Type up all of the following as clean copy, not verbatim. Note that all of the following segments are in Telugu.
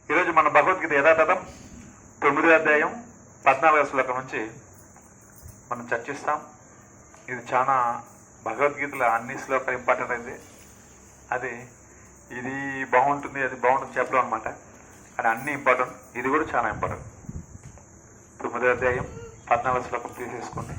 ఈరోజు మన భగవద్గీత యథాతథం 9వ అధ్యాయం 14వ శ్లోకం నుంచి మనం చర్చిస్తాం. ఇది చాలా భగవద్గీతలో అన్ని శ్లోకాలు ఇంపార్టెంట్ అయింది. అది ఇది బాగుంటుంది అది బాగుంటుంది చెప్పడం అనమాట. కానీ అన్ని ఇంపార్టెంట్, ఇది కూడా చాలా ఇంపార్టెంట్. 9వ అధ్యాయం 14వ శ్లోకం తీసేసుకోండి.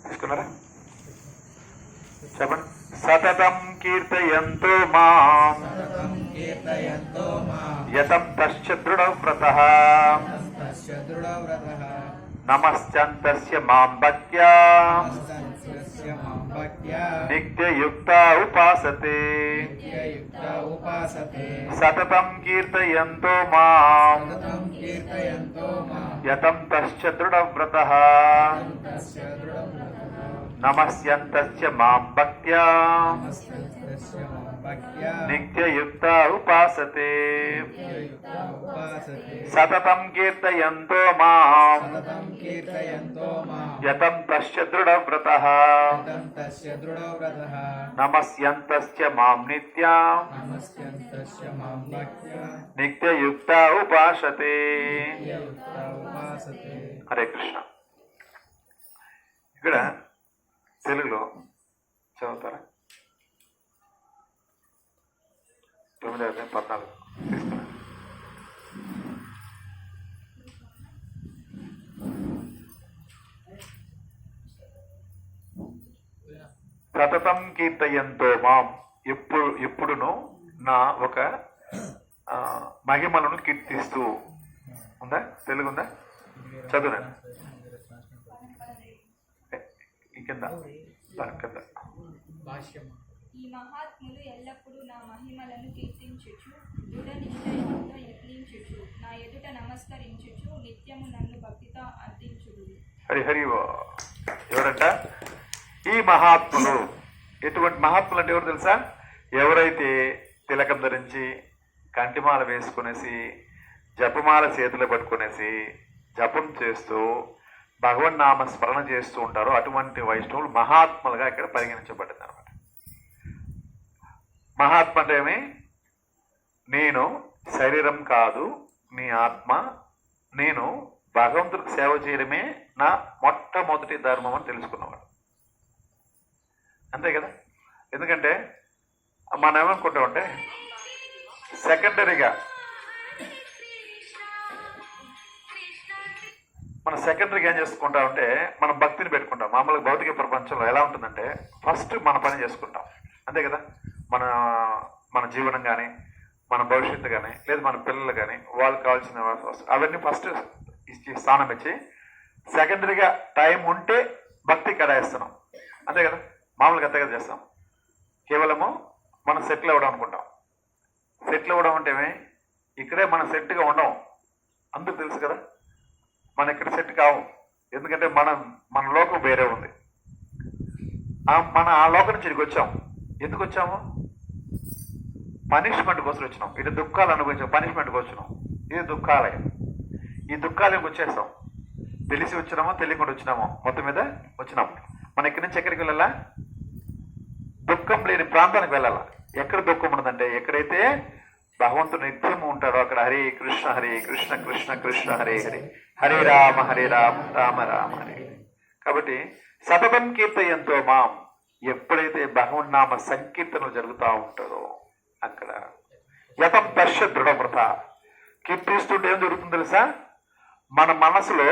తీసుకున్నారా? చెప్పండి. సతతం కీర్తయంతో మాం యతం తస్య దృఢవ్రతః నమశ్చంతస్య మాం భక్త్యా నిత్యయుక్తా ఉపాసతే. సతతం కీర్తయంతో మాం యతం తస్య దృఢవ్రతః నమస్యంతస్య మాం భక్త్యా నిత్యయుక్తా ఉపాసతే. సతతం కీర్తయంతో మాం యతం తస్య దృఢవ్రతః నమస్యంతస్య మాం నిత్యయుక్తా ఉపాసతే. హరే కృష్ణ. ఇక్కడ తెలుగులో చదువుతారా? 9వ అధ్యాయం 14 తీసుకురా. సతతం కీర్తయంతో మాం, ఎప్పుడును నా ఒక మహిమలను కీర్తిస్తూ. ఉందా? తెలుగు ఉందా? చదువునా? కింద కింద. ఈ మహాత్ములు ఎల్లప్పుడూ నా మహిమలను కీర్తించుచు దృఢ నిశ్చయముతో యత్నించుచు నా ఎదుట నమస్కరించుచు నిత్యము నన్ను భక్తితో అర్థించుడు. హరి హరి. ఎవరంట ఈ మహాత్ములు? ఎటువంటి మహాత్ములు అంటే ఎవరు తెలుసా? ఎవరైతే తిలకం ధరించి కంటిమాల వేసుకునేసి జపమాల చేతులు పట్టుకునేసి జపం చేస్తూ భగవన్నామ స్మరణ చేస్తూ ఉంటారో అటువంటి వైష్ణవులు మహాత్ములుగా ఇక్కడ పరిగణించబడింది అనమాట. మహాత్మ అంటే ఏమి? నేను శరీరం కాదు, నీ ఆత్మ, నేను భగవంతుడికి సేవ చేయడమే నా మొట్టమొదటి ధర్మం అని తెలుసుకున్నవాడు. అంతే కదా? ఎందుకంటే మనం ఏమనుకుంటామంటే సెకండరీగా మన సెకండరీగా ఏం చేసుకుంటామంటే మనం భక్తిని పెట్టుకుంటాం. మామూలుగా భౌతిక ప్రపంచంలో ఎలా ఉంటుందంటే ఫస్ట్ మన పని చేసుకుంటాం. అంతే కదా? మన జీవనం కానీ మన భవిష్యత్తు కానీ లేదు మన పిల్లలు కానీ వాళ్ళకి కావాల్సిన అవన్నీ ఫస్ట్ ఇచ్చి స్థానం ఇచ్చి సెకండరీగా టైం ఉంటే భక్తి కేటాయిస్తున్నాం. అంతే కదా? మామూలుగా అంతే కదా చేస్తాం. కేవలము మనం సెటిల్ అవ్వడం అనుకుంటాం. సెటిల్ అవ్వడం అంటే ఇక్కడే మనం సెట్గా ఉండం. అందరూ తెలుసు కదా, మనం ఇక్కడ సెట్ కావు. ఎందుకంటే మన లోకం వేరే ఉంది. మన ఆ లోకం నుంచి ఇక్కడికి వచ్చాం. ఎందుకు వచ్చాము? పనిష్మెంట్ కోసం వచ్చినాం. ఇది దుఃఖాలు అనుభవించాం, పనిష్మెంట్ కోసం వచ్చినాం. ఇది దుఃఖాలయం. ఈ దుఃఖాలయం వచ్చేస్తాం. తెలిసి వచ్చినామో తెలియకుండా వచ్చినామో మొత్తం మీద వచ్చినాం. మనం ఇక్కడి నుంచి ఎక్కడికి వెళ్ళాలా? దుఃఖం లేని ప్రాంతానికి వెళ్ళాలా. ఎక్కడ దుఃఖం ఉండదంటే ఎక్కడైతే భగవంతుడు నిత్యము ఉంటాడో అక్కడ హరే కృష్ణ హరే కృష్ణ కృష్ణ కృష్ణ హరే హరే హరే రామ రామ రామ హరే. కాబట్టి సతతం కీర్తయంతో మాం, ఎప్పుడైతే భగవన్నామ సంకీర్తనలు జరుగుతూ ఉంటారో అక్కడ యతం దర్శ దృఢవ్రత. కీర్తిస్తుంటే ఏం జరుగుతుంది తెలుసా? మన మనసులో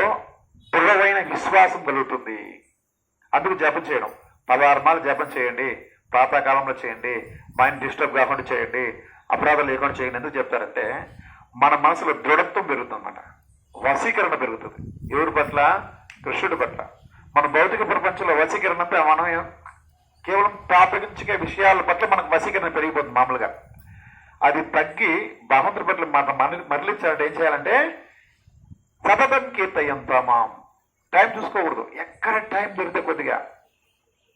దృఢమైన విశ్వాసం కలుగుతుంది. అందుకు జపం చేయడం. 16 మాలు జపం చేయండి, ప్రాతకాలంలో చేయండి, మైండ్ డిస్టర్బ్ కాకుండా చేయండి, అపరాధాలు లేకుండా చేయండి. ఎందుకు చెప్తారంటే మన మనసులో దృఢత్వం పెరుగుతుంది అన్నమాట. వశీకరణ పెరుగుతుంది. ఎవరి పట్ల? కృష్ణుడి పట్ల. మన భౌతిక ప్రపంచంలో వశీకరణ అంతా మనం కేవలం ప్రాపంచిక విషయాల పట్ల మనకు వశీకరణ పెరిగిపోతుంది మామూలుగా. అది తగ్గి భగవంతుడి పట్ల మనం మరలించాలంటే ఏం చేయాలంటే సతతం కీర్తయంతో మాం. టైం చూసుకోకూడదు. ఎక్కడ టైం దొరికితే కొద్దిగా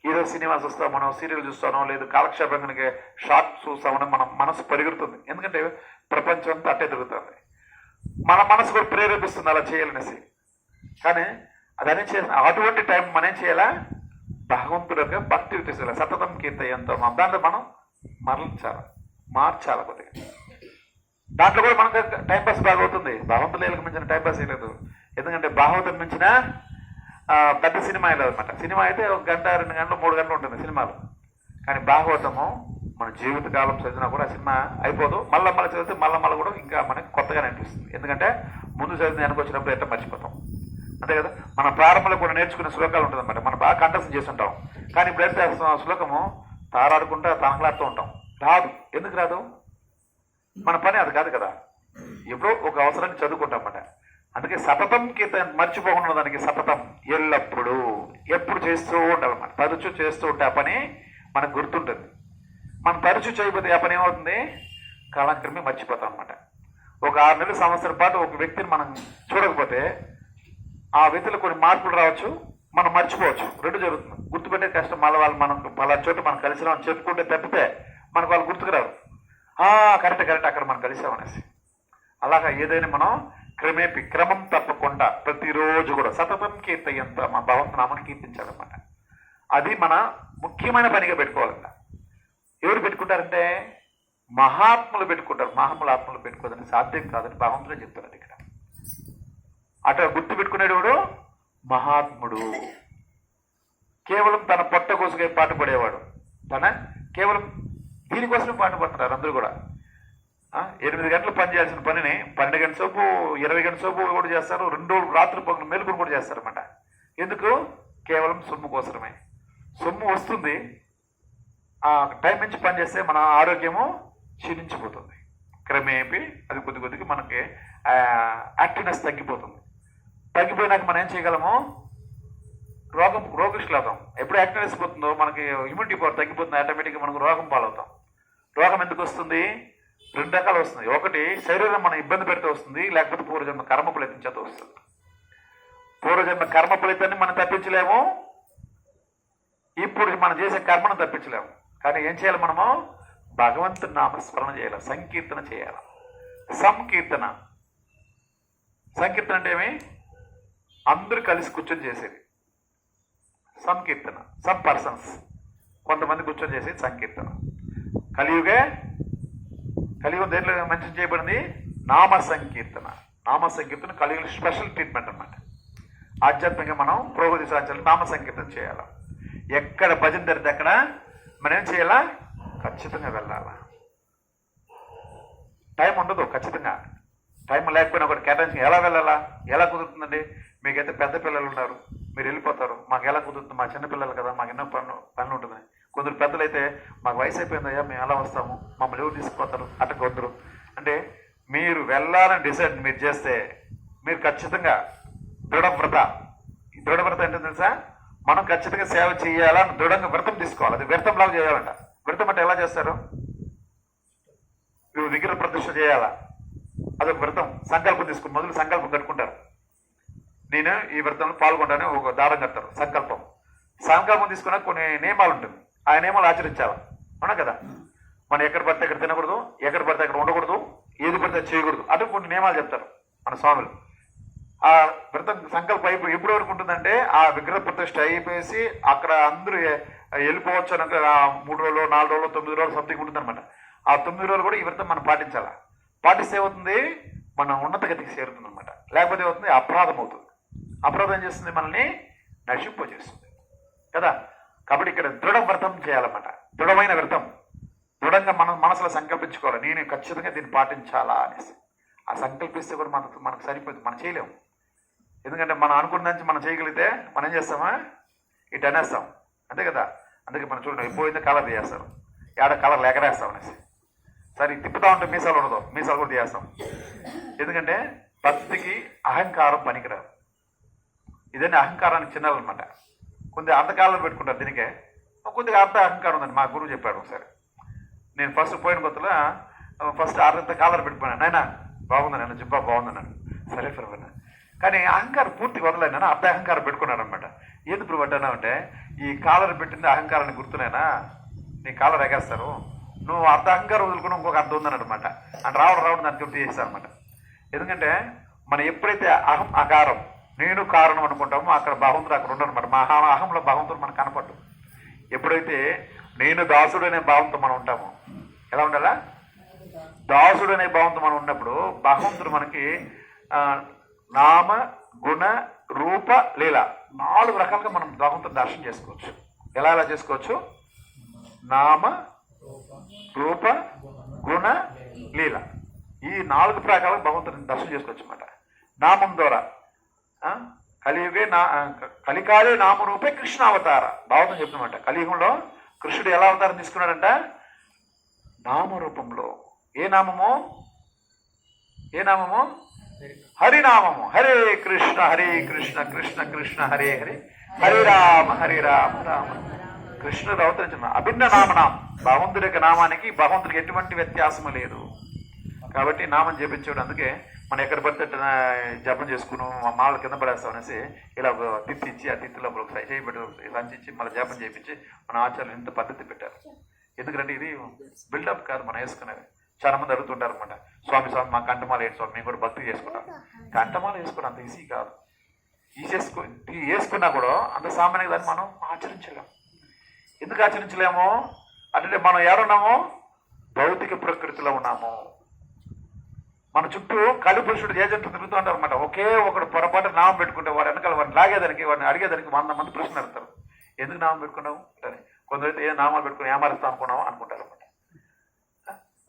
ఈరోజు సినిమా చూస్తాం, మనం సీరియల్ చూస్తానో లేదు కాలక్షేపానికి షార్ట్ చూస్తామని మన మనసు పరిగెడుతుంది. ఎందుకంటే ప్రపంచం అంతా అట్టే తిరుగుతుంది. మన మనసు కూడా ప్రేరేపిస్తుంది అలా చేయాలనేసి. కానీ అదనే చేసిన అటువంటి టైం మనం ఏం చేయాలా? భగవంతుడు యొక్క భక్తి తీసుకోవాలి. సతతం కీర్తయంతో దాంట్లో మనం మార్చాలి కొద్దిగా. దాంట్లో కూడా మనకు టైంపాస్ బాగా అవుతుంది. భాగవతులకు మించిన టైంపాస్ లేదు. ఎందుకంటే భాగవతం మించిన పెద్ద సినిమా లేదనమాట. సినిమా అయితే 1 గంట 2 గంటలు 3 గంటలు ఉంటుంది సినిమాలు. కానీ భాగవతము మన జీవితకాలం చదివినా కూడా ఆ సినిమా అయిపోదు. మళ్ళీ చదివితే మళ్ళీ కూడా ఇంకా మనకి కొత్తగానే అనిపిస్తుంది. ఎందుకంటే ముందు చదివిన వెనక వచ్చినప్పుడు ఎట్లా మర్చిపోతాం, అంతే కదా. మన ప్రారంభంలో కూడా నేర్చుకునే శ్లోకాలు ఉంటుంది అనమాట. మనం బాగా కంఠస్థం చేస్తుంటాం. కానీ ఇప్పుడైతే శ్లోకము తారాడుకుంటా తాంకలాడుతూ ఉంటాం. రాదు. ఎందుకు రాదు? మన పని అది కాదు కదా. ఎప్పుడో ఒక అవసరాన్ని చదువుకుంటాం అన్నమాట. అందుకే సతతం కీర్తన మర్చిపోకుండా దానికి సతతం ఎల్లప్పుడూ ఎప్పుడు చేస్తూ ఉండాలన్నమాట. తరచూ చేస్తూ ఉంటే ఆ పని మనకు గుర్తుంటుంది. మనం తరచూ చేయబోతే ఆ పని ఏమవుతుంది? కాలాక్రమే మర్చిపోతాం అన్నమాట. ఒక 6 నెలల సంవత్సరం పాటు ఒక వ్యక్తిని మనం చూడకపోతే ఆ వ్యక్తిలో కొన్ని మార్పులు రావచ్చు, మనం మర్చిపోవచ్చు. 2 జరుగుతుంది. గుర్తుపెట్టే కష్టం. మళ్ళీ వాళ్ళు మనం పలా చోట మనం కలిసినామని చెప్పుకుంటే తప్పితే మనకు వాళ్ళు గుర్తుకురారు. కరెక్ట్ అక్కడ మనం కలిసామనేసి. అలాగా ఏదైనా మనం క్రమం తప్పకుండా ప్రతిరోజు కూడా సతతం కీర్తయంత మా భగవంతనామాన్ని కీర్తించాలన్నమాట. అది మన ముఖ్యమైన పనిగా పెట్టుకోవాలంట. ఎవరు పెట్టుకుంటారంటే మహాత్ములు పెట్టుకుంటారు. ఆత్మలు పెట్టుకోదని సాధ్యం కాదని భగవంతుడే చెప్తారు ఇక్కడ. అటు గుర్తు పెట్టుకునేవాడు మహాత్ముడు. కేవలం తన పొట్ట కోసుకే పాటు పడేవాడు. కేవలం దీనికోసమే పాటు పడుతున్నారు అందరూ కూడా. 8 గంటలు పని చేయాల్సిన పనిని 12 గంటల సేపు 20 గంటల సేపు కూడా చేస్తారు. 2 రాత్రి పనులు మేలుకొని కూడా చేస్తారన్నమాట. ఎందుకు? కేవలం సొమ్ము కోసమే. సొమ్ము వస్తుంది, ఆ టైం నుంచి పని చేస్తే మన ఆరోగ్యము క్షీణించిపోతుంది. క్రమేపీ అది కొద్దిగా మనకి యాక్టివ్నెస్ తగ్గిపోతుంది. తగ్గిపోయినాక మనం ఏం చేయగలము? రోగిష్లవుతాం. ఎప్పుడు యాక్టివ్నెస్ పోతుందో మనకి ఇమ్యూనిటీ పవర్ తగ్గిపోతుంది. ఆటోమేటిక్గా మనకు రోగం పాలవుతాం. రోగం ఎందుకు వస్తుంది? 2 రకాలు వస్తుంది. ఒకటి శరీరం మనం ఇబ్బంది పెడితే వస్తుంది, లేకపోతే పూర్వజన్మ కర్మ ఫలితం చేత వస్తుంది. పూర్వజన్మ కర్మ ఫలితాన్ని మనం తప్పించలేము, ఇప్పుడు మనం చేసే కర్మను తప్పించలేము. కానీ ఏం చేయాలి? మనము భగవంతుని నామస్మరణ చేయాలి, సంకీర్తన చేయాలి. సంకీర్తన అంటే ఏమి? అందరూ కలిసి కూర్చొని చేసేది సంకీర్తన. సమ్ పర్సన్స్ కొంతమంది కూర్చొని చేసేది సంకీర్తన. కలియుగం దేంట్లో మెన్షన్ చేయబడింది? నామ సంకీర్తన కలియుగ స్పెషల్ ట్రీట్మెంట్ అన్నమాట. ఆధ్యాత్మికంగా మనం పురోగతి సాధించాలి, నామ సంకీర్తన చేయాలి. ఎక్కడ భజన జరిగితే అక్కడ మనం ఏం చేయాలా? ఖచ్చితంగా వెళ్ళాలా. టైం ఉండదు. ఖచ్చితంగా టైం లేకపోయినా ఒకటి కేటాయించి ఎలా వెళ్ళాలా? ఎలా కుదురుతుందండి? మీకైతే పెద్ద పిల్లలు ఉన్నారు, మీరు వెళ్ళిపోతారు. మాకు ఎలా కుదురుతుంది? మా చిన్నపిల్లలు కదా, మాకు ఎన్నో పనులు ఉంటుంది. కొందరు పెద్దలు అయితే మాకు వయసు అయిపోయిందయ్యా, మేము ఎలా వస్తాము, మమ్మల్ని ఎవరు తీసుకుపోతారు అట్లా కొందరు. అంటే మీరు వెళ్ళాలని డిసైడ్ మీరు చేస్తే మీరు ఖచ్చితంగా దృఢవ్రత ఏంటో తెలుసా? మనం ఖచ్చితంగా సేవ చేయాలని దృఢంగా వ్రతం తీసుకోవాలి. అది వ్రతంలాగా చేయాలంట. వ్రతం అంటే ఎలా చేస్తారు? విగ్రహ ప్రతిష్ఠ చేయాలా, అదొక వ్రతం. సంకల్పం తీసుకుని మొదలు సంకల్పం కట్టుకుంటారు. నేను ఈ వ్రతంలో పాల్గొంటానని ఒక దారం కడతారు. సంకల్పం తీసుకున్నా కొన్ని నియమాలు ఉంటుంది. ఆ నియమాలు ఆచరించాలి. అవునా కదా? మనం ఎక్కడ పడితే ఎక్కడ తినకూడదు, ఎక్కడ పడితే అక్కడ ఉండకూడదు, ఏది పడితే చేయకూడదు. అటు కొన్ని నియమాలు చెప్తారు మన స్వాములు. ఆ వ్రతం సంకల్పం ఎప్పుడు వరకు ఉంటుందంటే ఆ విగ్రహ ప్రతిష్ఠ అయిపోయేసి అక్కడ అందరూ వెళ్ళిపోవచ్చు అని 3 రోజులు 4 రోజులు 9 రోజులు సంథింగ్ ఉంటుంది అనమాట. ఆ 9 రోజులు కూడా ఈ వ్రతం మనం పాటించాలా. పాటిస్తే ఏమవుతుంది? మన ఉన్నత గతికి చేరుతుంది అనమాట. లేకపోతే ఏమవుతుంది? అపరాధం అవుతుంది. అపరాధం ఏం చేస్తుంది? మనల్ని నశింపజేస్తుంది కదా. కాబట్టి ఇక్కడ దృఢ వ్రతం చేయాలన్నమాట. దృఢమైన వ్రతం. దృఢంగా మనం మనసులో సంకల్పించుకోవాలి, నేను ఖచ్చితంగా దీన్ని పాటించాలా అనేసి. ఆ సంకల్పిస్తే కూడా మనకు సరిపోతుంది. మనం చేయలేము. ఎందుకంటే మనం అనుకున్న నుంచి మనం చేయగలిగితే మనం ఏం చేస్తామా? ఇటు అనేస్తాం, అంతే కదా. అందుకే మనం చూడండి, అయిపోయింది కలర్ తీయేస్తారు, ఏడ కలర్ ఎగరేస్తాం అనేసి. సరే తిప్పుతా ఉంటే మీసాలు ఉండదు, మీసాలు కూడా తీయేస్తాం. ఎందుకంటే భక్తికి అహంకారం పనికిరాదు. ఇదన్నీ అహంకారానికి చిన్నాలన్నమాట. కొద్దిగా అర్ధకాలంలో పెట్టుకుంటారు. దీనికే కొద్దిగా అహంకారం ఉందండి. మా గురువు చెప్పాడు ఒకసారి. నేను ఫస్ట్ పోయిన కొత్తలో ఫస్ట్ 6 కాలర్ పెట్టుకున్నాను. నాయన బాగుంది, నేను జిబ్బా బాగుందన్నాను. సరే ఫర్వన్న కానీ అహంకారం పూర్తిగా వదలైనా అర్ధ అహంకారం పెట్టుకున్నాడు అనమాట. ఏది ఇప్పుడు పడ్డానా అంటే ఈ కాలర్ పెట్టింది అహంకారాన్ని గుర్తునేనా, నీ కాలర్ ఎగేస్తారు, నువ్వు అర్ధ అహంకారం వదులుకుని ఇంకొక అర్థం ఉందని అనమాట. అంటే రావడం దాన్ని గుర్తు చేస్తాను అనమాట. ఎందుకంటే మనం ఎప్పుడైతే అహం అకారం నేను కారణం అనుకుంటామో అక్కడ భగవంతుడు అక్కడ ఉండనమాట. మా అహంలో భగవంతుడు మనకు కనపడ్డు. ఎప్పుడైతే నేను దాసుడు అనే భావంతో మనం ఉంటామో, ఎలా ఉండాలా, దాసుడు అనే భావంతో మనం ఉన్నప్పుడు భగవంతుడు మనకి నామ గుణ రూప లీల 4 రకాలుగా మనం భగవంతుని దర్శనం చేసుకోవచ్చు. ఎలా చేసుకోవచ్చు? నామ రూప గుణ లీల, ఈ 4 ప్రకారాలు భగవంతుని దర్శనం చేసుకోవచ్చు అన్నమాట. నామం ద్వారా కలికాలే నామరూపే కృష్ణ అవతార భావతం చెప్తున్నమాట. కలియుగంలో కృష్ణుడు ఎలా అవతారం తీసుకున్నాడంట? నామరూపంలో. ఏ నామము? హరినామము. హరే కృష్ణ కృష్ణ కృష్ణ హరే హరే, హరే రామ రామ. కృష్ణుడు అవతరించిన అభిన్న నామనాం. భగవంతుడి యొక్క నామానికి భగవంతుడికి ఎటువంటి వ్యత్యాసము లేదు. కాబట్టి నామం జపించాడు. అందుకే మనం ఎక్కడ పడితే జపం చేసుకుని మాల కింద పడేస్తాం అనేసి ఇలా తిత్తి ఇచ్చి ఆ తిత్తిలో చేయబెట్టి రంచి మళ్ళీ జపం చేయించి మన ఆచార్యులు ఇంత పద్ధతి పెట్టారు. ఎందుకంటే ఇది బిల్డప్ కాదు, మనం వేసుకునేది. చాలా మంది అడుగుతుంటారు అనమాట, స్వామి మా కంఠమాల ఏంటి స్వామి, మేము కూడా భక్తి చేసుకుంటాం. కంఠమాల వేసుకోవడం అంత ఈజీ కాదు. వేసుకున్నా కూడా అంత సామాన్యంగా దాన్ని మనం ఆచరించలేము. ఎందుకు ఆచరించలేము అంటే మనం ఎవరున్నామో భౌతిక ప్రకృతిలో ఉన్నాము. మన చుట్టూ కలిపురుషుడు ఏజెంట్లు తిరుగుతూ ఉంటారు అనమాట. ఒకే ఒకడు పొరపాటు నామం పెట్టుకుంటే వాడు వెనకాల వాడిని లాగేదానికి వాడిని అడిగేదానికి 100 మంది ప్రశ్నలు అడుగుతారు. ఎందుకు నామం పెట్టుకున్నావు అంటే, కొందరైతే ఏ నామాలు పెట్టుకుని ఏమారుస్తాం అనుకున్నావు అనుకుంటారు అనమాట.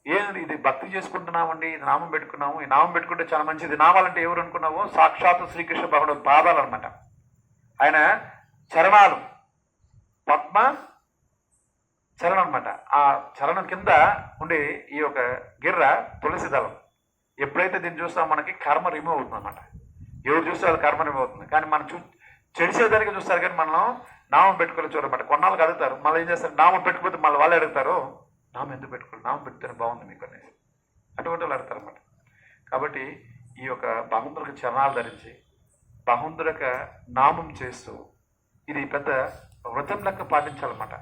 ఏంది ఇది భక్తి చేసుకుంటున్నామండి, ఇది నామం పెట్టుకున్నాము, ఈ నామం పెట్టుకుంటే చాలా మంచిది. నామాలంటే ఎవరు అనుకున్నావు? సాక్షాత్తు శ్రీకృష్ణ భగవానుడు పాదాలు అనమాట. ఆయన చరణాలు పద్మ చరణం అనమాట. ఆ చరణం కింద ఉండే ఈ యొక్క గిర్ర తులసి దళం. ఎప్పుడైతే దీన్ని చూస్తామో మనకి కర్మ రిమూవ్ అవుతుంది అనమాట. ఎవరు చూస్తే అది కర్మ రిమూవ్ అవుతుంది. కానీ మనం చెడిసేదానికి చూస్తారు, కానీ మనం నామం పెట్టుకోవాలి చూడమాట. కొన్నాళ్ళకి అడుగుతారు, మళ్ళీ ఏం చేస్తారు, నామం పెట్టుకోతే మళ్ళీ వాళ్ళే అడుగుతారు, నామం ఎందుకు పెట్టుకోవాలి, నామం పెడితేనే బాగుంది మీకు అనేసి అటువంటి వాళ్ళు అడుగుతారు అనమాట. కాబట్టి ఈ యొక్క భగవంతుడికి చరణాలు ధరించి భగవంతుడికి నామం చేస్తూ ఇది పెద్ద వ్రతం లెక్క పాటించాలన్నమాట.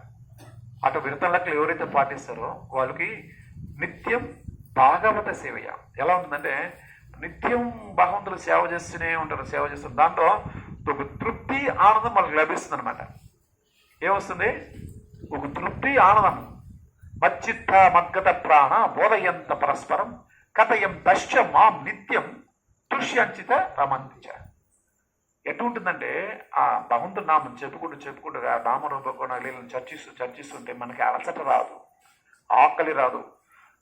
అటు వ్రతం లెక్కలు ఎవరైతే పాటిస్తారో వాళ్ళకి నిత్యం భాగవత సేవయ ఎలా ఉంటుందంటే, నిత్యం భగవంతుడు సేవ చేస్తూనే ఉంటారు, సేవ చేస్తారు. దాంట్లో ఒక తృప్తి ఆనందం వాళ్ళకి లభిస్తుంది అనమాట. ఏమొస్తుంది? ఒక తృప్తి ఆనందం. మచ్చిత్త మద్గత ప్రాణ బోధయంత పరస్పరం కథయం దశ్చ మాం నిత్యం తుష్యంచిత రమంతిచ. ఎటుంటుందంటే ఆ భగవంతుడు నామం చెప్పుకుంటూ ఆ నామరూపకోణాలను చర్చిస్తుంటే మనకి అలసట రాదు, ఆకలి రాదు.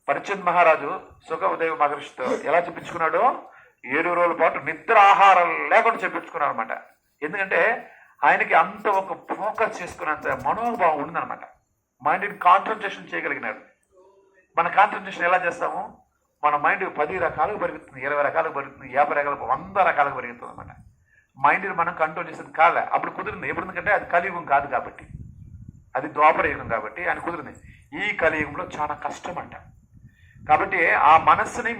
పరిచంద్ మహారాజు సుఖదేవ మహర్షితో ఎలా చెప్పించుకున్నాడో 7 రోజుల పాటు నిద్ర ఆహారం లేకుండా చెప్పించుకున్నాడు అనమాట. ఎందుకంటే ఆయనకి అంత ఒక ఫోకస్ చేసుకున్నంత మనోభావం ఉందనమాట. మైండ్ని కాన్సన్ట్రేషన్ చేయగలిగినాడు. మన కాన్సన్ట్రేషన్ ఎలా చేస్తాము? మన మైండ్ 10 రకాలుగా పెరుగుతుంది, 20 రకాలుగా పెరుగుతుంది, 50 రకాలుగా 100 రకాలుగా పెరుగుతుంది అనమాట. మైండ్ని మనం కంట్రోల్ చేసేది కాలే. అప్పుడు కుదిరింది. ఎప్పుడు? ఎందుకంటే అది కలియుగం కాదు కాబట్టి, అది ద్వాపర యుగం కాబట్టి ఆయన కుదిరింది. ఈ కలియుగంలో చాలా కష్టం అంట. కాబట్టి ఆ మనస్సుని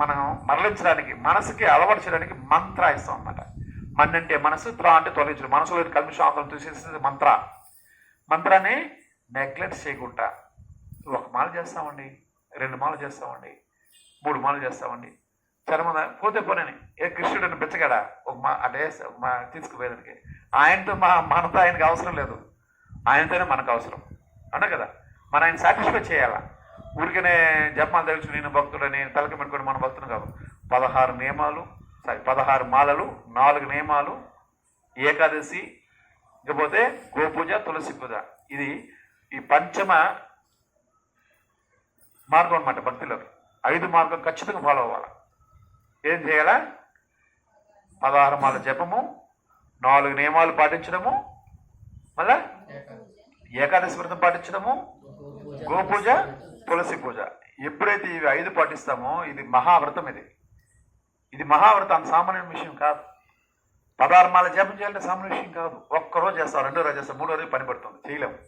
మనం మరలించడానికి, మనసుకి అలవరచడానికి మంత్ర ఇస్తాం అనమాట. మన్ అంటే మనసు, త్ర అంటే తొలగించడం. మనసులో కల్మిషాంతరం తీసేసేది మంత్ర. మంత్రాన్ని నెగ్లెక్ట్ చేయకుండా 1 మాల చేస్తామండి, 2 మాలు చేస్తామండి, 3 మాలు చేస్తామండి. చరమ పోతే పోనని ఏ కృష్ణుడిని బెచ్చగాడా అంటే తీసుకుపోయేదానికి ఆయనతో మనతో ఆయనకి అవసరం లేదు, ఆయనతోనే మనకు అవసరం అన్న కదా. మన ఆయన సాటిస్ఫై చేయాలా. ఊరికనే జపాలు తెలుసు నేను భక్తుడని తలకి పెట్టుకొని మన భక్తుడు కాదు. 16 మాలలు, 4 నియమాలు, ఏకాదశి, ఇకపోతే గోపూజ, తులసి పూజ. ఇది ఈ పంచమ మార్గం అనమాట. భక్తులకు 5 మార్గం ఖచ్చితంగా ఫాలో అవ్వాలి. ఏం చేయాలా? 16 మాల జపము, 4 నియమాలు పాటించడము, మళ్ళా ఏకాదశి వ్రతం పాటించడము, గోపూజ, తులసి పూజ. ఎప్పుడైతే ఇవి 5 పాటిస్తామో ఇది మహావ్రతం. ఇది మహావ్రతం. అంత సామాన్య విషయం కాదు. 16 మాల జపం చేయాలంటే సామాన్య విషయం కాదు. ఒక్కరోజు చేస్తాం, 2వ రోజు చేస్తాం, 3వ రోజు పని పడుతుంది, చేయలేము.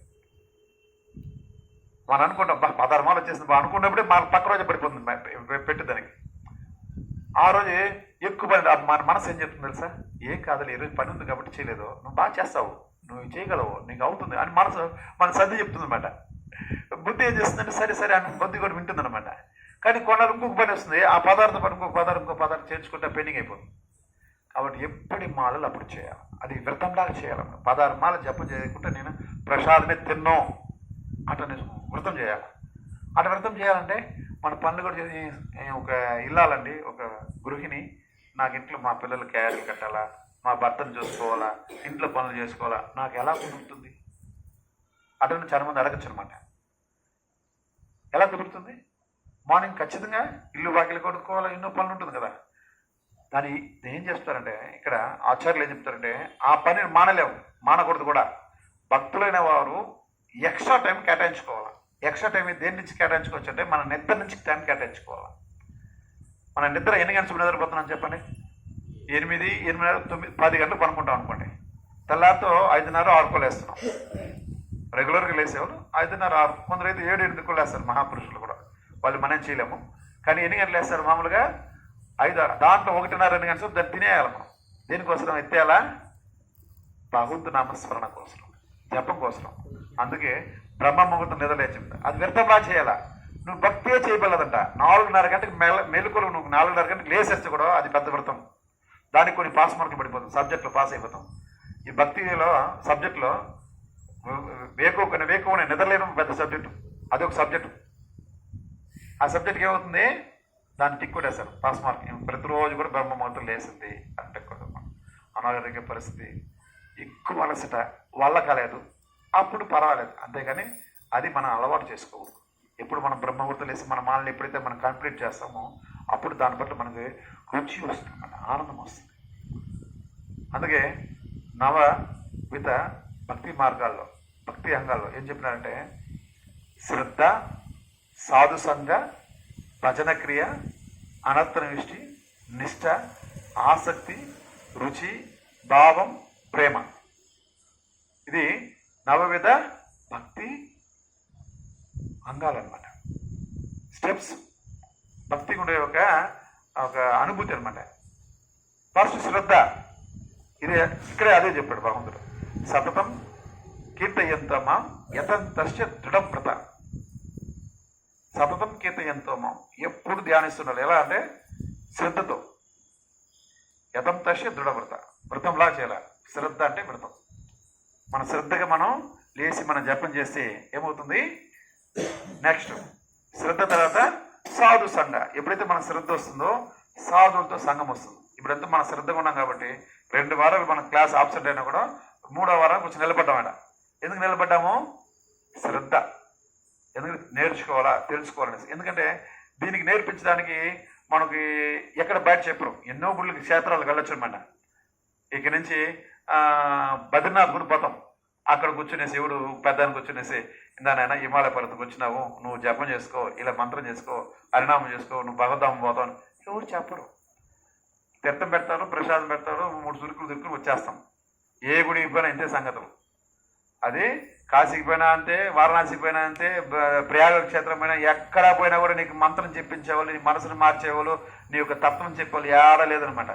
మనం అనుకుంటాం 16 మాలు వచ్చేసింది అనుకున్నప్పుడే మన పక్క రోజు పడిపోతుంది పెట్టేదానికి. ఆ రోజు ఎక్కువ పని మన మనసు ఏం చెప్తుంది తెలుసా? ఏం కాదులే, ఈరోజు పని ఉంది కాబట్టి చేయలేదు, నువ్వు బాగా చేస్తావు, నువ్వు చేయగలవు, నీకు అవుతుంది అని మనసు మన సర్ది చెప్తుంది అనమాట. బుద్ధి ఏం చేస్తుందంటే సరే సరే అని బుద్ధి కూడా వింటుంది అనమాట. కానీ కొన్నాళ్ళు ఇంకొక పని వస్తుంది, ఆ పదార్థం పని ఇంకొక పదార్థం చేర్చుకుంటే పెండింగ్ అయిపోతుంది. కాబట్టి ఎప్పటి మాలలు అప్పుడు చేయాలి, అది వ్రతంలాగా చేయాలన్నమాట. 16 మాలలు జపం చేయకుండా నేను ప్రసాదమే తిన్నో అట్లా నేను వ్రతం చేయాలి. అటు వ్రతం చేయాలంటే మన పనులు కూడా చేసి, ఒక ఇల్లాలండి, ఒక గృహిణి, నాకు ఇంట్లో మా పిల్లలు క్యారీలు కట్టాలా, మా భర్తను చూసుకోవాలా, ఇంట్లో పనులు చేసుకోవాలా, నాకు ఎలా కుదురుతుంది? అటు చాలా మంది అడగచ్చు అనమాట. ఎలా కుదురుతుంది? మార్నింగ్ ఖచ్చితంగా ఇల్లు వాకిలు కొనుక్కోవాలా, ఎన్నో పనులు ఉంటుంది కదా. దాన్ని ఏం చేస్తారంటే ఇక్కడ ఆచార్యులు ఏం చెప్తారంటే, ఆ పనిని మానకూడదు కూడా. భక్తులైన వారు ఎక్స్ట్రా టైం కేటాయించుకోవాలి. ఎక్స్ట్రా టైం దేని నుంచి కేటాయించుకోవచ్చు అంటే మన నిద్ర నుంచి టైం కేటాయించుకోవాలి. మన నిద్ర ఎన్ని గంటలు నిద్రపోతున్నాం చెప్పండి? 8, 8:30, 9, 10 గంటలు పనుకుంటాం అనుకోండి. తెల్లారితో 5:30, 6 లేస్తున్నాం. రెగ్యులర్గా లేసేవాళ్ళు 5:30, 6, కొందరైతే 7, 8 లేస్తారు, మహాపురుషులు కూడా. వాళ్ళు మనం చేయలేము. కానీ ఎన్ని గంటలు వేస్తారు మామూలుగా? 5, 6. దాంట్లో 1:30, 2 గంటలు దాన్ని తినేయాలి మనం. దేనికోసం ఎత్తేయాలా? భగవంతు నామస్మరణ కోసం, జపం కోసం. అందుకే బ్రహ్మ ముహూర్తం నిద్రలేచింది, అది వ్యర్థంలా చేయాలా. నువ్వు భక్తే చేయగలదంట. 4:30 గంటలకు మెలుకులు నువ్వు 4:30 గంటలకు లేసేస్తే కూడా అది పెద్ద వ్రతం. దానికి కొన్ని పాస్ మార్కులు పడిపోతాం, సబ్జెక్టులో పాస్ అయిపోతాం. ఈ భక్తిలో సబ్జెక్టులో వేకువనే నిద్రలేని పెద్ద సబ్జెక్టు, అది ఒక సబ్జెక్టు. ఆ సబ్జెక్ట్కి ఏమవుతుంది? దాన్ని టిక్ కొట్టేస్తారు, పాస్ మార్క్. ప్రతిరోజు కూడా బ్రహ్మ ముహూర్తం లేసింది అంటే అనారోగ్య పరిస్థితి, ఎక్కువ అలసట, వల్ల కాలేదు, అప్పుడు పర్వాలేదు. అంతేగాని అది మనం అలవాటు చేసుకోకూడదు. ఎప్పుడు మనం బ్రహ్మముహూర్తం లేసి మన మాలని ఎప్పుడైతే మనం కంప్లీట్ చేస్తామో అప్పుడు దాని పట్ల మనకి రుచి వస్తుంది, మన ఆనందం వస్తుంది. అందుకే నవవిధ భక్తి మార్గాల్లో, భక్తి అంగాల్లో ఏం చెప్పినారంటే, శ్రద్ధ, సాధుసంగ, భజన క్రియ, అనర్థనిష్టి, నిష్ఠ, ఆసక్తి, రుచి, భావం, ప్రేమ. ఇది నవవిధ భక్తి అంగాలన్నమాట, స్టెప్స్. భక్తికి ఉండే ఒక అనుభూతి అనమాట. ఫస్ట్ శ్రద్ధ, ఇది ఇక్కడే అదే చెప్పాడు భగవంతుడు. సతతం కీర్తయంతో మాం యతంతస్య దృఢవ్రత. సతతం కీర్తయంతో మాం, ఎప్పుడు ధ్యానిస్తున్నారు. ఎలా అంటే శ్రద్ధతో. యతంతస్య దృఢవ్రత, వ్రతంలా చేయాల. శ్రద్ధ అంటే వ్రతం. మన శ్రద్ధగా మనం లేచి మనం జపం చేస్తే ఏమవుతుంది? నెక్స్ట్ శ్రద్ధ తర్వాత సాధు సంఘ. ఎప్పుడైతే మన శ్రద్ధ వస్తుందో సాధువులతో సంఘం వస్తుంది. ఇప్పుడంతా మన శ్రద్ధగా ఉన్నాం కాబట్టి 2 వారాలు మన క్లాస్ ఆబ్సెంట్ అయినా కూడా 3వ వారం కొంచెం నిలబడ్డామట. ఎందుకు నిలబడ్డాము? శ్రద్ధ. ఎందుకు నేర్చుకోవాలా, తెలుసుకోవాలనేసి. ఎందుకంటే దీనికి నేర్పించడానికి మనకి ఎక్కడ బయట చెప్పరు. ఎన్నో గుళ్ళకి క్షేత్రాలకు వెళ్ళొచ్చు అనమాట. ఇక్కడి నుంచి బద్రీనాథ్ కూడా పోతాం. అక్కడ కూర్చునేసి ఎవడు పెద్దాన్ని కూర్చునేసి, ఇందానైనా హిమాలయ పర్వతంకి వచ్చినావు, నువ్వు జపం చేసుకో, ఇలా మంత్రం చేసుకో, హరినామం చేసుకో, నువ్వు భగవద్ధామం పోతావు ఎవరు చెప్పరు. తీర్థం పెడతారు, ప్రసాదం పెడతారు, 3 దురుకులు వచ్చేస్తాం. ఏ గుడికి పోయినా ఇంతే సంగతులు. అది కాశీకి పోయినా అంతే, వారణాసికి పోయినా అంతే, ప్రయాగ క్షేత్రం పోయినా, ఎక్కడా పోయినా కూడా నీకు మంత్రం చెప్పించేవాళ్ళు, నీ మనసును మార్చేవాళ్ళు, నీ యొక్క తత్వం చెప్పేవాళ్ళు ఏడా లేదనమాట.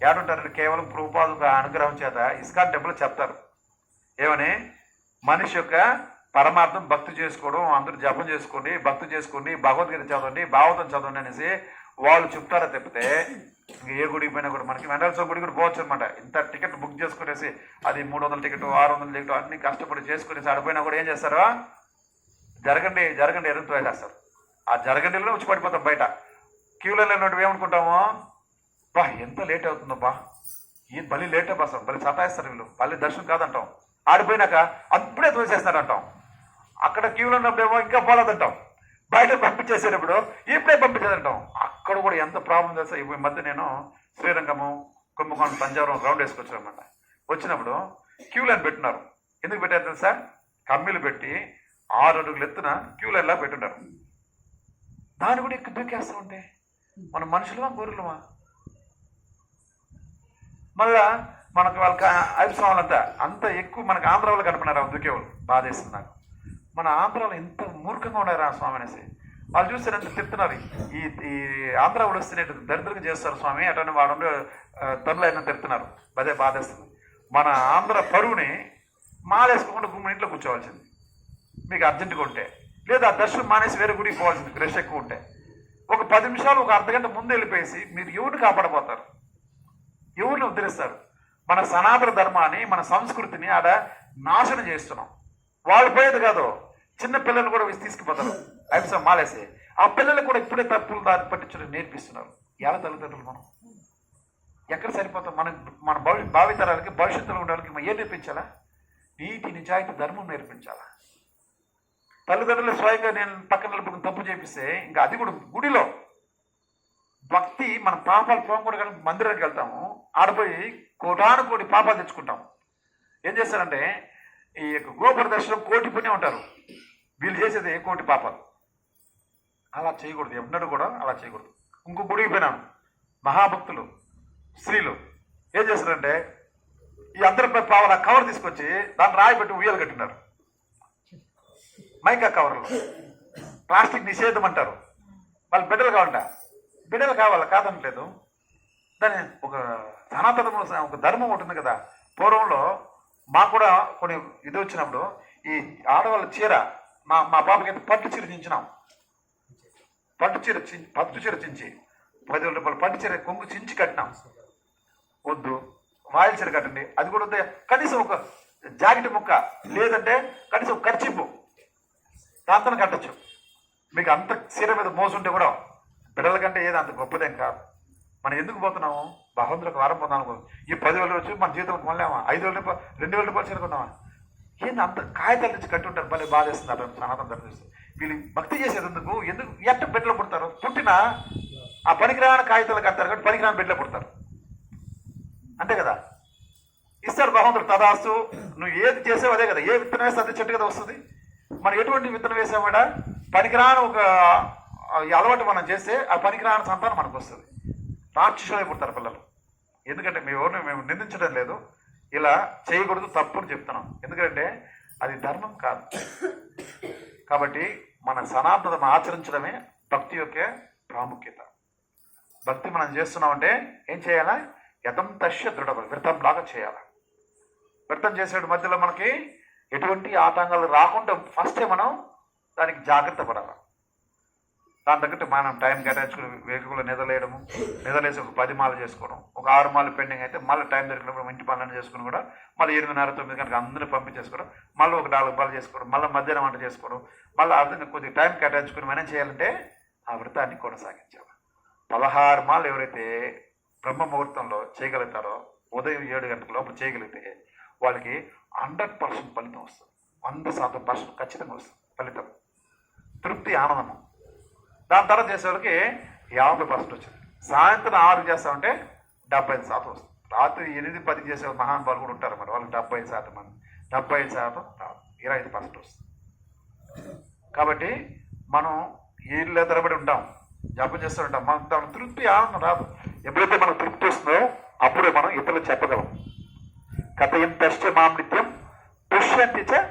ఏడుంటారు? కేవలం ప్రభుపాదుల అనుగ్రహం చేత ఇస్కాన్ టెంపుల్ చెప్తారు. ఏమని? మనిషి యొక్క పరమార్థం భక్తి చేసుకోవడం, అందరూ జపం చేసుకోండి, భక్తి చేసుకోండి, భగవద్గీత చదవండి, భాగవతం చదవండి అనేసి వాళ్ళు చెప్తారా తప్పితే ఏ గుడికి పోయినా కూడా మనకి వెంకటేశ్వర గుడి కూడా పోవచ్చు అనమాట. ఇంత టికెట్ బుక్ చేసుకునేసి అది 300 టికెట్, 600 టికెట్ అన్ని కష్టపడి చేసుకునేసి ఆడిపోయినా కూడా ఏం చేస్తారో జరగండి జరగండి ఎరుతో వేసేస్తారు. ఆ జరగండిలో వచ్చి పడిపోతాం బయట. క్యూలో లేనట్టు ఏమనుకుంటామో, బా ఎంత లేట్ అవుతుందో, బా ఈ బలి లేట్ అయిపోతాం, బలి సతాయిస్తారు వీళ్ళు, బలి దర్శనం కాదంటాం. ఆడిపోయినాక అప్పుడే తోసేస్తారంటాం. అక్కడ క్యూలో ఉన్నప్పుడేమో ఇంకా పోలేదంటాం. బయట పంపించేసేటప్పుడు ఇప్పుడే పంపించేదంటాం. అక్కడ కూడా ఎంత ప్రాబ్లం చేస్తా. ఈ మధ్య నేను శ్రీరంగము, కుంభకోణం, తంజావరం రౌండ్ వేసుకొచ్చానమాట. వచ్చినప్పుడు క్యూ లైన్ పెట్టినారు. ఎందుకు పెట్టారు తెలుసా? కమ్మీలు పెట్టి 6 అడుగులు ఎత్తున క్యూ లైన్లా పెట్టున్నారు. దాన్ని కూడా ఎక్కువ దూకేస్తూ ఉంటే మన మనుషులమా గొర్రెలమా? మళ్ళా మనకు వాళ్ళకి ఐదు అంత ఎక్కువ మనకు ఆంధ్రాలో కనిపినారు దూకేవాళ్ళు. బాధేస్తుంది నాకు. మన ఆంధ్రాలో ఎంత మూర్ఖంగా ఉన్నారు ఆ స్వామి అనేసి. వాళ్ళు చూసారంటే తిడుతున్నారు, ఈ ఈ ఆంధ్ర వాళ్ళు వస్తే దరిద్రంగా చేస్తారు స్వామి అటని వాడు తనులు అయినా తిడుతున్నారు. అదే బాధేస్తుంది. మన ఆంధ్ర పరువుని మాలేసుకోకుండా గుమ్మ ఇంట్లో కూర్చోవాల్సింది మీకు అర్జెంటుగా ఉంటే, లేదా దర్శనం మానేసి వేరే గుడికి పోవాల్సింది రష్ ఎక్కువ ఉంటే. ఒక 10 నిమిషాలు ఒక అర్ధగంట ముందు వెళ్ళిపోయేసి మీరు ఎవరిని కాపాడపోతారు, ఎవరిని ఉద్ధరిస్తారు? మన సనాతన ధర్మాన్ని మన సంస్కృతిని ఆడ నాశనం చేస్తున్నాం. వాళ్ళు పోయేది కాదు, చిన్న పిల్లలు కూడా తీసుకుపోతారు అభిసం మాలేసి. ఆ పిల్లలు కూడా ఇప్పుడే తప్పులు దారి పట్టించడం నేర్పిస్తున్నారు. ఎలా తల్లిదండ్రులు మనం ఎక్కడ సరిపోతాం? మన భావితరాలకి భవిష్యత్తులో ఉండడానికి మనం ఏం నేర్పించాలా? నీతి నిజాయితీ ధర్మం నేర్పించాలా? తల్లిదండ్రులు స్వయంగా నేను పక్కన నిలబడుకుని తప్పు చేపిస్తే ఇంకా అది కూడా గుడిలో భక్తి మన పాపాలు పోకూడదు కానీ మందిరానికి వెళ్తాము, ఆడపోయి కోటానుకోటి పాపాలు తెచ్చుకుంటాము. ఏం చేస్తారంటే ఈ యొక్క గోపుర దర్శనం కోటి పుణ్యం ఉంటారు, వీళ్ళు చేసేది కోటి పాపాలు. అలా చేయకూడదు, ఎన్నడూ కూడా అలా చేయకూడదు. ఇంకో గుడికి పోయినాను, మహాభక్తులు స్త్రీలు ఏం చేస్తారంటే ఈ అందరి పావాల కవర్ తీసుకొచ్చి దాన్ని రాయి పెట్టి ఉయ్యాలు కట్టినారు. మైకా కవర్లు ప్లాస్టిక్ నిషేధం అంటారు. వాళ్ళు బిడ్డలు కావాలంట, బిడ్డలు కావాలి కాదనట్లేదు. దాని ఒక సనాతన ఒక ధర్మం ఉంటుంది కదా. పూర్వంలో మాకు కూడా కొన్ని ఇది వచ్చినప్పుడు ఈ ఆడవాళ్ళ చీర మా పాపకైతే పట్టు చీర చించినాం. పట్టు చీర చించి 10,000 రూపాయలు పట్టు చీర కొంగు చించి కట్టినాం. వద్దు, వాయిల్ చీర కట్టండి, అది కూడా వద్దు. కనీసం ఒక జాకెట్ ముక్క లేదంటే కనీసం ఒక ఖర్చీపు దాంతో కట్టచ్చు. మీకు అంత చీర మీద మోసుంటే కూడా బిడ్డల కంటే ఏది అంత గొప్పదేం కాదు. మనం ఎందుకు పోతున్నాము? భగవంతులకు వారం పొందాము. ఈ 10,000 వచ్చి మన జీవితంలో మళ్ళామా 5,000 రూపాయలు 2,000 రూపాయలు చేరుకున్నామా? ఏంది అంత కాగితాల నుంచి కట్టి ఉంటారు, మళ్ళీ బాధ చేస్తున్నారు సనాతన ధర్మం. వీళ్ళు భక్తి చేసేది ఎందుకు ఎట్ట బిడ్డలు పుడతారు? పుట్టినా ఆ పనికిరాని కాగితాలు కడతారు కాబట్టి పనికిరాని బిడ్డలు పుడతారు, అంతే కదా. ఇస్తారు భగవంతుడు తదాస్తు, నువ్వు ఏది చేసావు అదే కదా. ఏ విత్తనం వేస్తే అదే చెట్టు కదా వస్తుంది. మనం ఎటువంటి విత్తనం వేసామడా పనికిరాని ఒక అలవాటు మనం చేస్తే ఆ పనికిరాని సంతానం మనకు వస్తుంది. రాక్షసులై పుడతారు పిల్లలు. ఎందుకంటే మేము నిందించడం లేదు, ఇలా చేయకూడదు, తప్పు అని చెప్తున్నాం. ఎందుకంటే అది ధర్మం కాదు. కాబట్టి మన సనాతనం ఆచరించడమే భక్తి యొక్క ప్రాముఖ్యత. భక్తి మనం చేస్తున్నామంటే ఏం చేయాలా? యతంతశ్య దృఢ వ్రతంలాగా చేయాలి. వ్రతం చేసే మధ్యలో మనకి ఎటువంటి ఆటంకాలు రాకుండా ఫస్టే మనం దానికి జాగ్రత్త పడాలి. దాని తగ్గట్టు మనం టైం కేటాయించుకుని వేగులో నిద్రలేయడము, నిద్రలేసి ఒక 10 మాలు చేసుకోవడం, ఒక 6 మాలు పెండింగ్ అయితే మళ్ళీ టైం దొరికినప్పుడు ఇంటి పనులను చేసుకుని కూడా మళ్ళీ 8:30, 9 గంటలకు అందరినీ పంపించేసుకోవడం, మళ్ళీ ఒక 4 పాలు చేసుకోవడం, మళ్ళీ మధ్యాహ్నం వంట చేసుకోవడం, మళ్ళీ అర్థంగా కొద్దిగా టైం కేటాయించుకుని మనం చేయాలంటే ఆ వ్రతాన్ని కొనసాగించాలి. 16 మాలు ఎవరైతే బ్రహ్మ ముహూర్తంలో చేయగలుగుతారో, ఉదయం 7 గంటల లోపల చేయగలిగితే వాళ్ళకి 100% ఫలితం వస్తుంది. 100% ఖచ్చితంగా వస్తుంది ఫలితం, తృప్తి, ఆనందము. దాని తర్వాత చేసేవాళ్ళకి 50% వచ్చింది. సాయంత్రం 6 చేస్తామంటే 75% వస్తుంది. రాత్రి 8, 10 చేసే మహానుభావులు కూడా ఉంటారు, మరి వాళ్ళకి 70% మంది 75% రాదు, 25% వస్తుంది. కాబట్టి మనం ఏళ్ళ తరబడి ఉంటాం, జపం చేస్తూ ఉంటాం, మనకు తృప్తి ఆనందం రాదు. ఎప్పుడైతే మనకు తృప్తి వస్తుందో అప్పుడే మనం ఇతరులు చెప్పగలం. కథయం తెష్ట మాం నిత్యం పుష్యంతి చ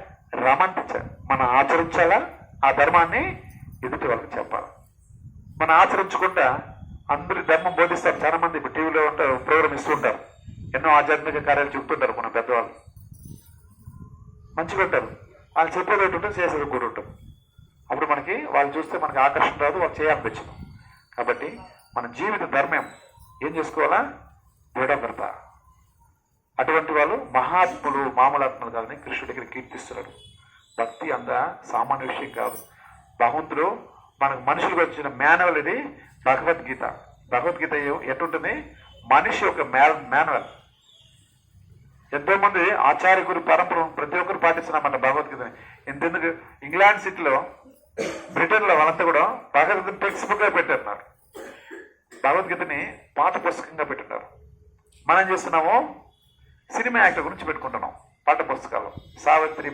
రమంతి చ. మనం ఆచరించాలా ఆ ధర్మాన్ని, ఎదుటి వాళ్ళకి చెప్పాలి. మనం ఆచరించుకుంటా అందరి ధర్మం బోధిస్తారు. చాలా మంది ఇప్పుడు టీవీలో ఉంటారు, ప్రోగ్రామ్ ఇస్తూ ఉంటారు, ఎన్నో ఆధ్యాత్మిక కార్యాలు చెప్తుంటారు మన పెద్దవాళ్ళు, మంచిగా ఉంటారు. వాళ్ళు చెప్పేది ఒకటి ఉంటుంది, చేసేది కూడా ఉంటుంది. అప్పుడు మనకి వాళ్ళు చూస్తే మనకి ఆకర్షణ రాదు, వాళ్ళు చేయాలనిపించదు. కాబట్టి మన జీవిత ధర్మం ఏం చేసుకోవాలా? దృఢవ్రత. అటువంటి వాళ్ళు మహాత్ములు, మామూలాత్మలు కాదని కృష్ణుడి దగ్గర కీర్తిస్తున్నారు. భక్తి అంత సామాన్య విషయం కాదు. భగవంతుడు మనకు మనుషులకు వచ్చిన మాన్యువల్ ఇది భగవద్గీత. భగవద్గీత ఎటుంటుంది? మనిషి యొక్క మాన్యువల్. ఎంతో మంది ఆచార్య గురు పరంపర ప్రతి ఒక్కరు పాటిస్తున్నామంట భగవద్గీతని. ఇంతెందుకు ఇంగ్లాండ్ సిటీలో, బ్రిటన్లో వాళ్ళంతా కూడా భగవద్గీత టెక్స్ట్ బుక్ గా పెట్టారు, భగవద్గీతని పాఠ పుస్తకంగా పెట్టున్నారు. మనం చేస్తున్నాము సినిమా యాక్టర్ గురించి పెట్టుకుంటున్నాం పాఠ పుస్తకాలు. సావిత్రి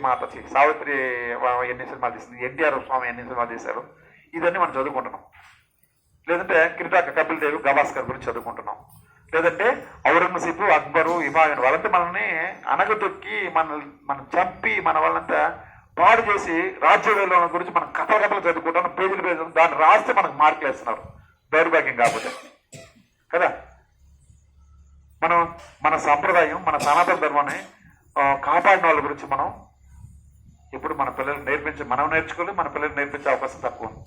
ఎన్ని సినిమాలు తీసింది, ఎన్టీఆర్ స్వామి ఎన్ని సినిమాలు తీశారు, ఇదన్నీ మనం చదువుకుంటున్నాం. లేదంటే కిరీటాక కపిల్ దేవ్ గవాస్కర్ గురించి చదువుకుంటున్నాం. లేదంటే ఔరంగజేబు, అక్బరు, హిమాయున్ వాళ్ళంతా మనల్ని అనగతొక్కి మనం చంపి మన వాళ్ళంతా పాడు చేసి రాజ్యాంగంలో గురించి మనం కథలు చదువుకుంటాం, పేజీలు దాన్ని రాస్తే మనకు మార్కులు వేస్తున్నారు, దౌర్భాగ్యం కాకపోతే కదా. మనం మన సంప్రదాయం, మన సనాతన ధర్మాన్ని కాపాడిన వాళ్ళ గురించి మనం ఇప్పుడు మన పిల్లలకు మనం నేర్చుకోవాలి, మన పిల్లలకు నేర్పించే అవకాశం తక్కువ ఉంది.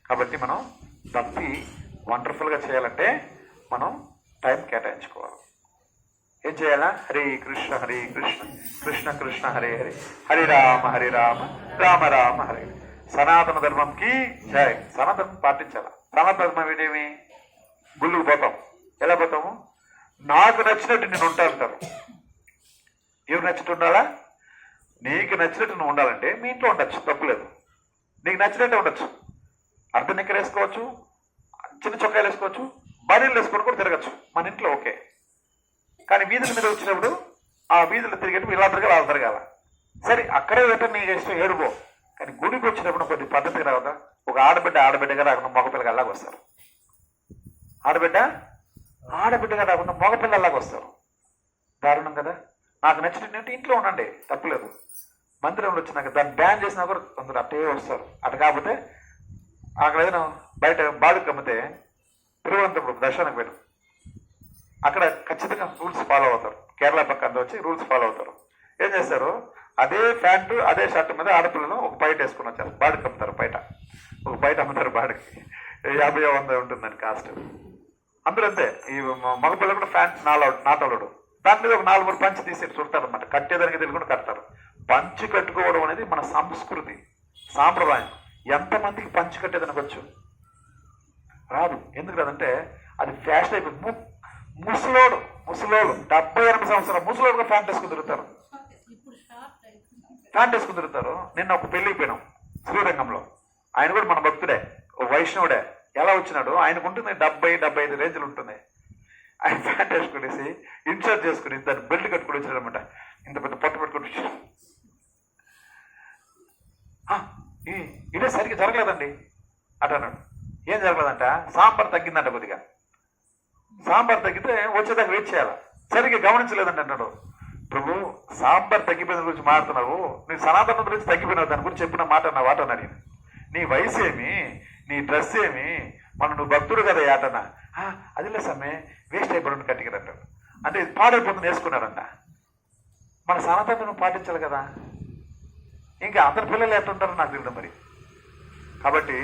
కాబట్టి మనం భక్తి వండర్ఫుల్గా చేయాలంటే మనం టైం కేటాయించుకోవాలి. ఏం చేయాలా? హరే కృష్ణ హరే కృష్ణ కృష్ణ కృష్ణ హరే హరే, హరే రామ రామ రామ హరే. సనాతన ధర్మంకి జై. సనాతనం పాటించాలా. సనాతన ధర్మం ఏంటేమి? గుళ్ళుకు పోతాం. ఎలా పోతాము? నాకు నచ్చినట్టు నేను ఉంటా అంటారు. ఎవరు నచ్చినట్టు ఉండాలా? నీకు నచ్చినట్టు నువ్వు ఉండాలంటే మీ ఇంట్లో ఉండొచ్చు, తప్పులేదు. నీకు నచ్చినట్టే ఉండొచ్చు. అర్ధ నిక్కర వేసుకోవచ్చు, చిన్న చొక్కాయలు వేసుకోవచ్చు, బనీలు వేసుకొని కూడా తిరగచ్చు, మన ఇంట్లో ఓకే. కానీ వీధుల మీద వచ్చినప్పుడు ఆ వీధులు తిరిగేటప్పుడు ఇలా తిరగాలి, అలా తిరగాల. సరే అక్కడే పెట్ట నీకు ఇష్టం ఏడుపో. కానీ గుడికి వచ్చినప్పుడు కొద్ది పద్ధతిగా రావదా? ఒక ఆడబిడ్డగా రాకుండా మగపిల్లగాళ్ళగా వస్తారు. ఆడబిడ్డగా రాకుండా మగపిల్లలాగా వస్తారు. దారుణం కదా. నాకు నచ్చినట్టు ఇంట్లో ఉండండి, తప్పులేదు. మందిరంలో వచ్చినాక దాన్ని బ్యాన్ చేసినా కూడా కొందరు అట్టే వస్తారు. అటు కాకపోతే అక్కడ ఏదైనా బయట బాడుకు కమ్మితే తిరువనంతపురం దర్శనానికి పోయినాం, అక్కడ ఖచ్చితంగా రూల్స్ ఫాలో అవుతారు. కేరళ పక్క అంతా వచ్చి రూల్స్ ఫాలో అవుతారు. ఏం చేస్తారు? అదే ప్యాంటు అదే షర్ట్ మీద ఆడపిల్లలు ఒక బయట వేసుకుని వచ్చారు. బాడుకు అమ్ముతారు, బయట ఒక బయట అమ్ముతారు. బాడుకి 50-100 ఉంటుందని కాస్ట్. అందరూ అంతే. ఈ మగపిల్లలు కూడా ప్యాంట్ నాటోడు, దాని మీద ఒక 4-3 పంచి తీసి చుడతారు అనమాట. కట్టేదానికి తెలియకుండా కడతారు. పంచి కట్టుకోవడం అనేది మన సంస్కృతి, సాంప్రదాయం. ఎంతమందికి పంచి కట్టేదనకొచ్చు? రాదు. ఎందుకు రాదంటే అది ఫ్యాషన్ అయిపోయింది. ముసలోడు 78 సంవత్సరాలు ముసలోడుగా ప్యాంట్ వేసుకుని తిరుగుతారు. నిన్న ఒక పెళ్లికి పోయినాం శ్రీరంగంలో. ఆయన కూడా మన భక్తుడే, ఓ వైష్ణవుడే. ఎలా వచ్చినాడు? ఆయనకు ఉంటుంది 70-75 రేంజ్లు ఉంటుంది. ఆయన ప్యాంట్ వేసుకునేసి ఇన్సర్ట్ చేసుకుని దాన్ని బెల్ట్ కట్టుకుని వచ్చాడు అనమాట. ఇంత పెద్ద పట్టు పెట్టుకుని వచ్చాడు. ఇదే సరిగ్గా జరగలేదండి అట అన్నాడు. ఏం జరగలేదంట? సాంబార్ తగ్గిందంట. కొద్దిగా సాంబార్ తగ్గితే వచ్చేదాకా వెయిట్ చేయాలి. సరిగ్గా గమనించలేదంట అన్నాడు. ప్రభు, సాంబార్ తగ్గిపోయిన గురించి మాట్లాడుతున్నావు, నీ సనాతనం గురించి తగ్గిపోయినావు, దాని గురించి చెప్పిన మాట అన్న వాట అన్నాడు. నీ వయసు ఏమి, నీ డ్రెస్ ఏమి, నువ్వు భక్తుడు కదా ఆటనా? అదిలే సమ్మె వేస్ట్ అయిపోయిన కట్టికరంటాడు. అంటే ఇది పాడైపోతుంది వేసుకున్నారంట. మన సనాతనం పాటించాలి కదా. ఇంకా అందరి పిల్లలు ఎట్లుంటారో నాకు తెలియదు మరి. కాబట్టి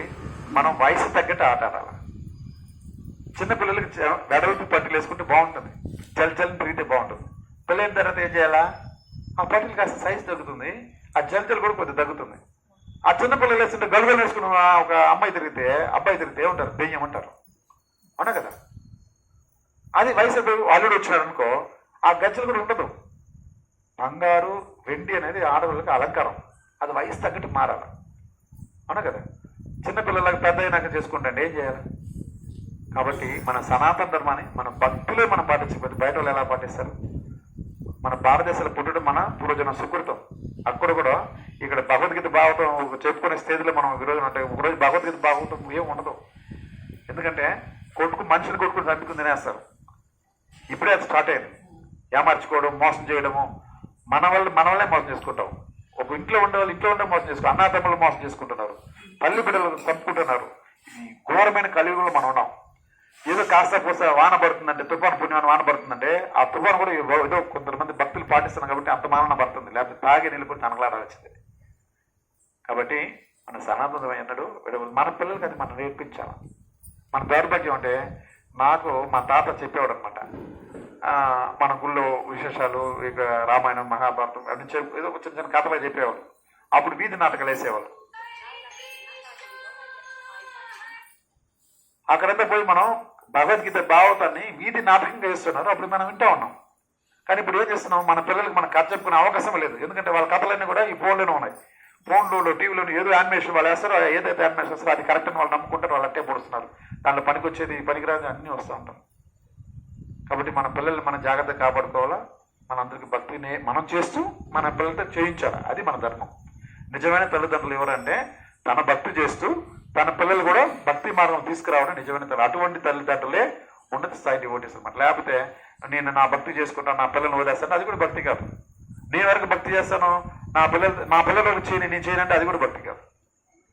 మనం వయసు తగ్గట్టు ఆట ఆడాలి. చిన్నపిల్లలకి వెడల్పు పట్టీలు వేసుకుంటే బాగుంటుంది, చలిని తిరిగితే బాగుంటుంది. పెళ్ళైన తర్వాత ఏం చేయాలా? ఆ పట్టీలు కాస్త సైజు తగ్గుతుంది, ఆ చలి కూడా కొద్దిగా తగ్గుతుంది. ఆ చిన్నపిల్లలు వేస్తుంటే గలుగలు వేసుకుని ఒక అబ్బాయి తిరిగితే ఏమంటారు? దెయ్యం అంటారు. అవునా కదా. అది వయసు అల్లుడు వచ్చినాడు అనుకో, ఆ గజ్జలు కూడా ఉండదు. బంగారు వెండి అనేది ఆడవాళ్ళకి అలంకారం, అది వయసు తగ్గట్టు మారాలి. అవునా కదా. చిన్నపిల్లలకి పెద్ద అయినాక చేసుకుంటాండి, ఏం చేయాలి? కాబట్టి మన సనాతన ధర్మాన్ని మన భక్తులే మనం పాటించకపోతే బయట వాళ్ళు ఎలా పాటిస్తారు? మన భారతదేశంలో పుట్టడం మన పూర్వజన సుకృతం. అక్కడ కూడా ఇక్కడ భగవద్గీత భాగవతం చెప్పుకునే స్టేజ్లో మనం ఈరోజు ఉంటాయి. ఒకరోజు భగవద్గీత భాగవతం ఏం ఉండదు. ఎందుకంటే మనుషులు కొట్టుకుని చంపుకుని తినేస్తారు. ఇప్పుడే అది స్టార్ట్ అయింది. ఏమార్చుకోవడం, మోసం చేయడము, మనవల్లే మోసం చేసుకుంటాం. ఒక ఇంట్లో ఉండే వాళ్ళు ఇంట్లో ఉండే మోసం చేసుకుంటారు, అన్నాతమ్ములు మోసం చేసుకుంటున్నారు, తల్లి బిడ్డలు చంపుకుంటున్నారు. ఈ ఘోరమైన కలియుగంలో మనం ఉన్నాం. ఏదో కాస్త పోస్తా వాన పడుతుందంటే, తుఫాను పుణ్యమైన వాన పడుతుందంటే, ఆ తుఫాను కూడా ఏదో కొంతమంది భక్తులు పాటిస్తున్నారు కాబట్టి అంత మానన పడుతుంది. లేకపోతే తాగి నిలుపుని తనకలాడాల్సింది. కాబట్టి మన సనాతనం అన్నాడు, మన పిల్లలకి అది మనం నేర్పించాలి. మన దౌర్భాగ్యం అంటే, నాకు మా తాత చెప్పేవాడు అనమాట. మన గుళ్ళో విశేషాలు, ఇక రామాయణం, మహాభారతం అన్ని ఏదో చిన్న చిన్న కథలు చెప్పేవాళ్ళు. అప్పుడు వీధి నాటకాలు వేసేవాళ్ళు. అక్కడంతా పోయి మనం భగవద్గీత భాగవతాన్ని వీధి నాటకంగా వేస్తున్నారు. అప్పుడు మనం వింటా ఉన్నాం. కానీ ఇప్పుడు ఏం చేస్తున్నాం? మన పిల్లలకి మనం కథ చెప్పుకునే అవకాశం లేదు. ఎందుకంటే వాళ్ళ కథలన్నీ కూడా ఈ ఫోన్లోనే ఉన్నాయి. ఫోన్లో, టీవీలోనే ఏదో యానిమేషన్ వాళ్ళు వేస్తారో, ఏదైతే యానిమేషన్ వస్తారో అది కరెక్ట్ అని వాళ్ళు నమ్ముకుంటారు. వాళ్ళు అట్టే పొడుస్తున్నారు. దాంట్లో పనికొచ్చేది పనికిరాదు అన్నీ వస్తూ ఉంటాం. కాబట్టి మన పిల్లల్ని మనం జాగ్రత్తగా కాపాడుకోవాలా. మనందరికీ భక్తిని మనం చేస్తూ మన పిల్లలతో చేయించాలి. అది మన ధర్మం. నిజమైన తల్లిదండ్రులు ఎవరంటే తన భక్తి చేస్తూ తన పిల్లలు కూడా భక్తి మార్గం తీసుకురావడం నిజమైన తల్లి. అటువంటి తల్లిదండ్రులే ఉన్నత స్థాయి డివోటీస్ అన్నమాట. లేకపోతే నేను నా భక్తి చేసుకుంటాను, నా పిల్లల్ని వదిలేస్తాను, అది కూడా భక్తి కాదు. నీ వరకు భక్తి చేస్తాను, మా పిల్లలకు చేయని నేను చేయనంటే అది కూడా భక్తి